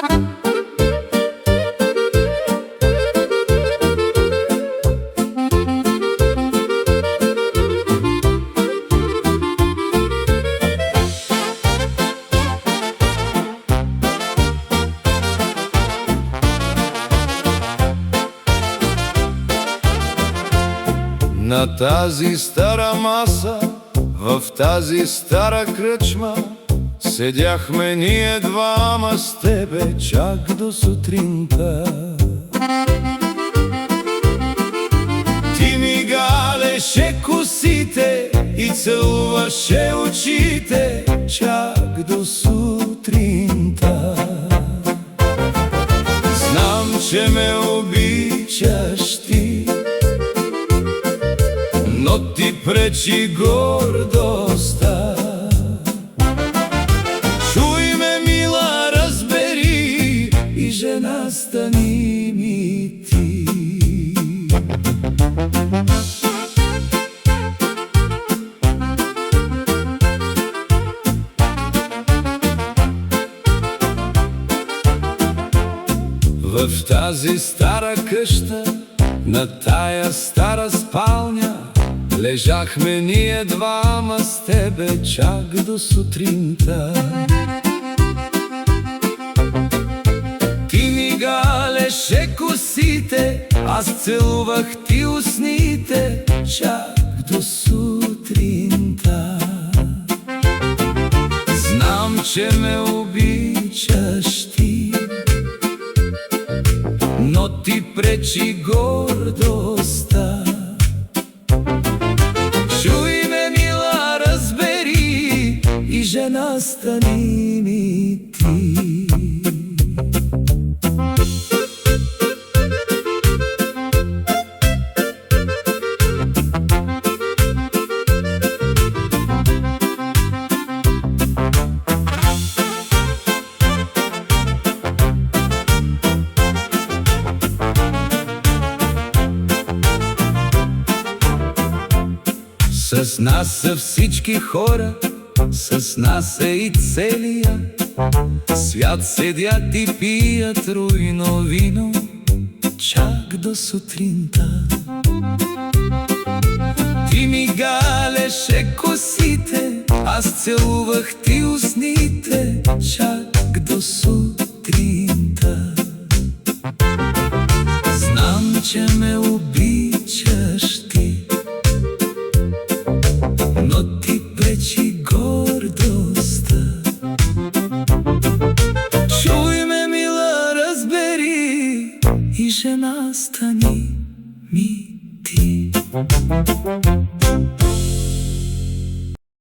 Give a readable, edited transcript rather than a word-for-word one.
На тази стара маса, в тази стара кръчма, седяхме ние двама с тебе чак до сутринта. Ти ми галеше косите и целуваше очите чак до сутринта. Знам, че ме обичаш ти, но ти пречи гордостта. Чуй ме, мила, разбери, и жена стани ми ти. В тази стара къща, на тая стара спалня, лежахме ние двама с тебе чак до сутринта. Ти ми галеше косите, аз целувах ти устните чак до сутринта. Знам, че ме обичаш ти, но ти пречи гордостта. Чуй ме, мила, разбери, и жена стани ми ти. С нас са всички хора, с нас е и целия свят. Седят и пият руйно вино чак до сутринта. Ти ми галеше косите, аз целувах ти устните чак до сутринта. Знам, че ме обичаш ти, но ти пречи гордостта. Чуй ме, мила, разбери, и жена стани ми ти.